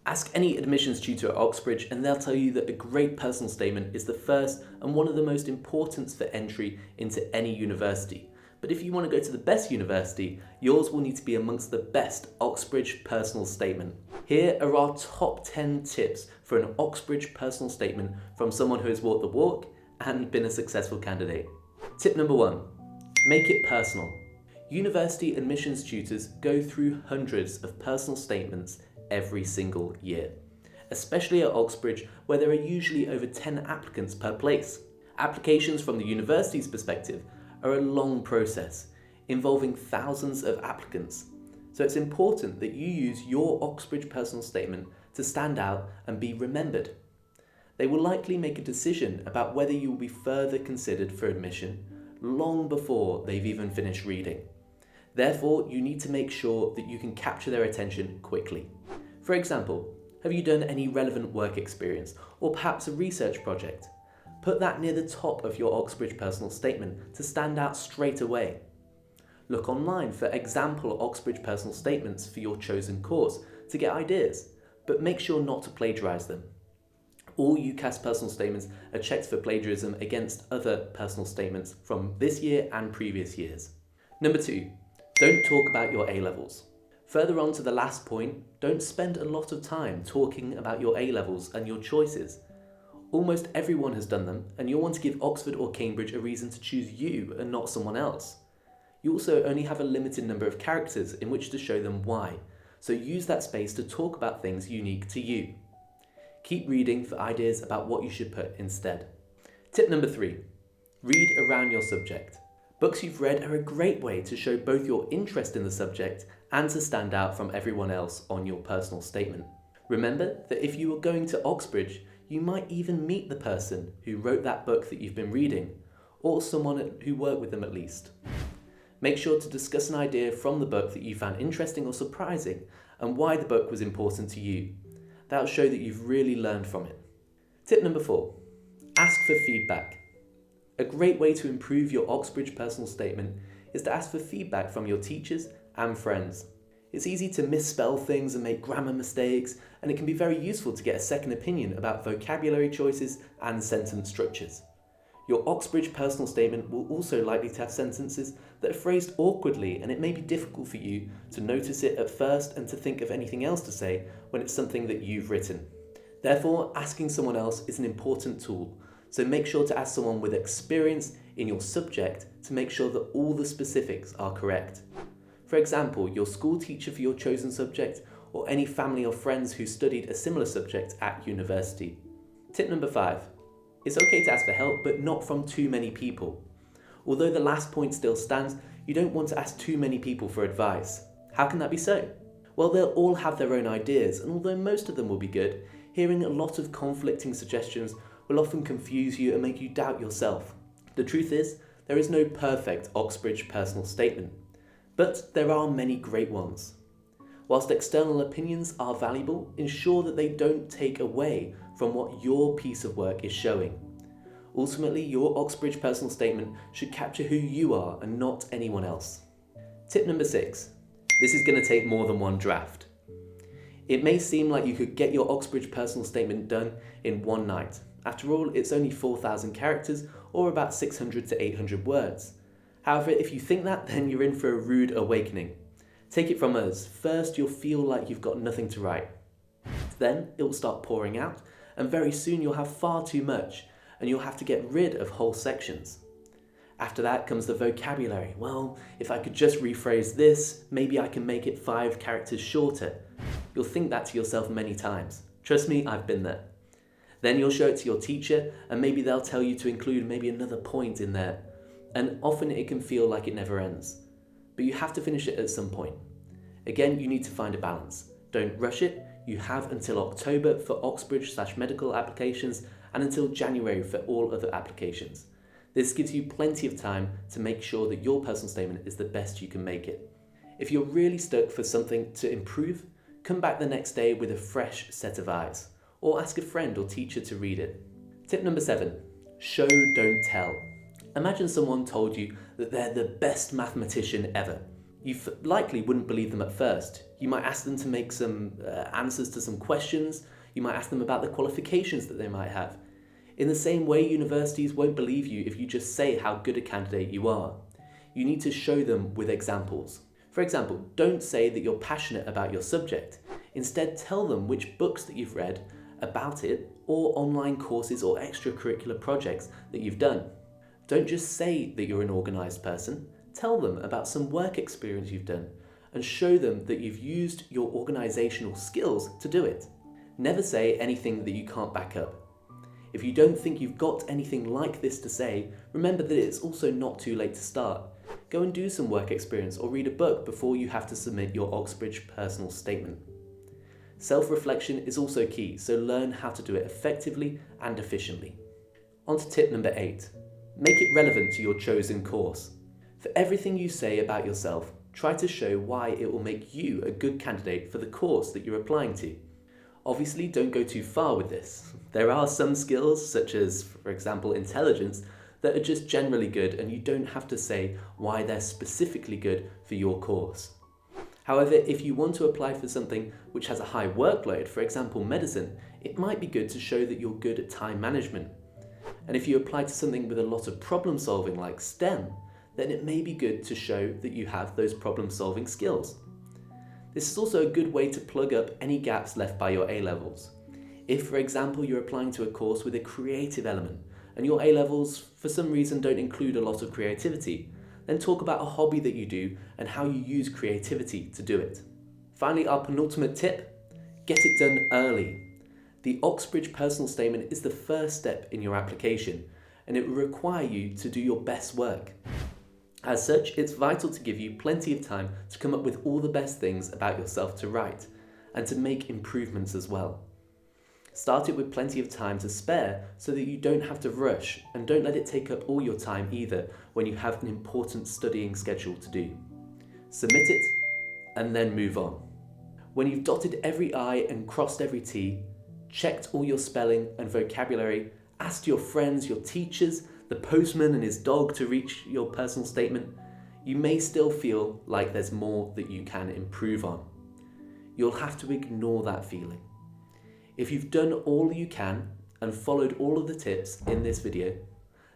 Ask any admissions tutor at Oxbridge and they'll tell you that a great personal statement is the first and one of the most important for entry into any university. But if you want to go to the best university, yours will need to be amongst the best Oxbridge personal statement. Here are our top 10 tips for an Oxbridge personal statement from someone who has walked the walk and been a successful candidate. Tip number 1, make it personal. University admissions tutors go through hundreds of personal statements every single year, especially at Oxbridge where there are usually over 10 applicants per place. Applications from the university's perspective are a long process involving thousands of applicants, so it's important that you use your Oxbridge personal statement to stand out and be remembered. They will likely make a decision about whether you will be further considered for admission long before they've even finished reading. Therefore, you need to make sure that you can capture their attention quickly. For example, have you done any relevant work experience or perhaps a research project? Put that near the top of your Oxbridge personal statement to stand out straight away. Look online for example Oxbridge personal statements for your chosen course to get ideas, but make sure not to plagiarise them. All UCAS personal statements are checked for plagiarism against other personal statements from this year and previous years. Number 2, don't talk about your A-levels. Further on to the last point, don't spend a lot of time talking about your A-levels and your choices. Almost everyone has done them, and you'll want to give Oxford or Cambridge a reason to choose you and not someone else. You also only have a limited number of characters in which to show them why, so use that space to talk about things unique to you. Keep reading for ideas about what you should put instead. Tip number 3, read around your subject. Books you've read are a great way to show both your interest in the subject and to stand out from everyone else on your personal statement. Remember that if you are going to Oxbridge, you might even meet the person who wrote that book that you've been reading, or someone who worked with them at least. Make sure to discuss an idea from the book that you found interesting or surprising and why the book was important to you. That'll show that you've really learned from it. Tip number 4, ask for feedback. A great way to improve your Oxbridge personal statement is to ask for feedback from your teachers and friends. It's easy to misspell things and make grammar mistakes, and it can be very useful to get a second opinion about vocabulary choices and sentence structures. Your Oxbridge personal statement will also likely to have sentences that are phrased awkwardly, and it may be difficult for you to notice it at first and to think of anything else to say when it's something that you've written. Therefore, asking someone else is an important tool, so make sure to ask someone with experience in your subject to make sure that all the specifics are correct. For example, your school teacher for your chosen subject, or any family or friends who studied a similar subject at university. Tip number 5. It's okay to ask for help, but not from too many people. Although the last point still stands, you don't want to ask too many people for advice. How can that be so? Well, they'll all have their own ideas, and although most of them will be good, hearing a lot of conflicting suggestions will often confuse you and make you doubt yourself. The truth is, there is no perfect Oxbridge personal statement, but there are many great ones. Whilst external opinions are valuable, ensure that they don't take away from what your piece of work is showing. Ultimately, your Oxbridge personal statement should capture who you are and not anyone else. Tip number 6. This is going to take more than one draft. It may seem like you could get your Oxbridge personal statement done in one night. After all, it's only 4,000 characters or about 600 to 800 words. However, if you think that, then you're in for a rude awakening. Take it from us, first you'll feel like you've got nothing to write. Then it will start pouring out, and very soon you'll have far too much, and you'll have to get rid of whole sections. After that comes the vocabulary. Well, if I could just rephrase this, maybe I can make it 5 characters shorter. You'll think that to yourself many times. Trust me, I've been there. Then you'll show it to your teacher, and maybe they'll tell you to include maybe another point in there. And often it can feel like it never ends. But you have to finish it at some point. Again, you need to find a balance. Don't rush it. You have until October for Oxbridge/medical applications and until January for all other applications. This gives you plenty of time to make sure that your personal statement is the best you can make it. If you're really stuck for something to improve, come back the next day with a fresh set of eyes, or ask a friend or teacher to read it. Tip number 7, show, don't tell. Imagine someone told you that they're the best mathematician ever. You likely wouldn't believe them at first. You might ask them to make some answers to some questions. You might ask them about the qualifications that they might have. In the same way, universities won't believe you if you just say how good a candidate you are. You need to show them with examples. For example, don't say that you're passionate about your subject. Instead, tell them which books that you've read about it, or online courses or extracurricular projects that you've done. Don't just say that you're an organised person. Tell them about some work experience you've done and show them that you've used your organisational skills to do it. Never say anything that you can't back up. If you don't think you've got anything like this to say, remember that it's also not too late to start. Go and do some work experience or read a book before you have to submit your Oxbridge personal statement. Self-reflection is also key, so learn how to do it effectively and efficiently. On to tip number 8. Make it relevant to your chosen course. For everything you say about yourself, try to show why it will make you a good candidate for the course that you're applying to. Obviously, don't go too far with this. There are some skills, such as, for example, intelligence, that are just generally good, and you don't have to say why they're specifically good for your course. However, if you want to apply for something which has a high workload, for example medicine, it might be good to show that you're good at time management. And if you apply to something with a lot of problem solving like STEM, then it may be good to show that you have those problem solving skills. This is also a good way to plug up any gaps left by your A-levels. If, for example, you're applying to a course with a creative element and your A-levels for some reason don't include a lot of creativity, then talk about a hobby that you do and how you use creativity to do it. Finally, our penultimate tip, get it done early. The Oxbridge personal statement is the first step in your application, and it will require you to do your best work. As such, it's vital to give you plenty of time to come up with all the best things about yourself to write, and to make improvements as well. Start it with plenty of time to spare so that you don't have to rush, and don't let it take up all your time either when you have an important studying schedule to do. Submit it, and then move on. When you've dotted every I and crossed every T, checked all your spelling and vocabulary, asked your friends, your teachers, the postman and his dog to reach your personal statement, you may still feel like there's more that you can improve on. You'll have to ignore that feeling. If you've done all you can and followed all of the tips in this video,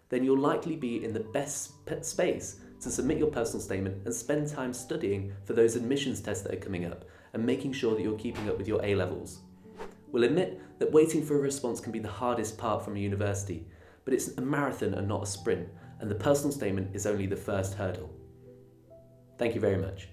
then you'll likely be in the best space to submit your personal statement and spend time studying for those admissions tests that are coming up and making sure that you're keeping up with your A-levels. We'll admit that waiting for a response can be the hardest part from a university, but it's a marathon and not a sprint, and the personal statement is only the first hurdle. Thank you very much.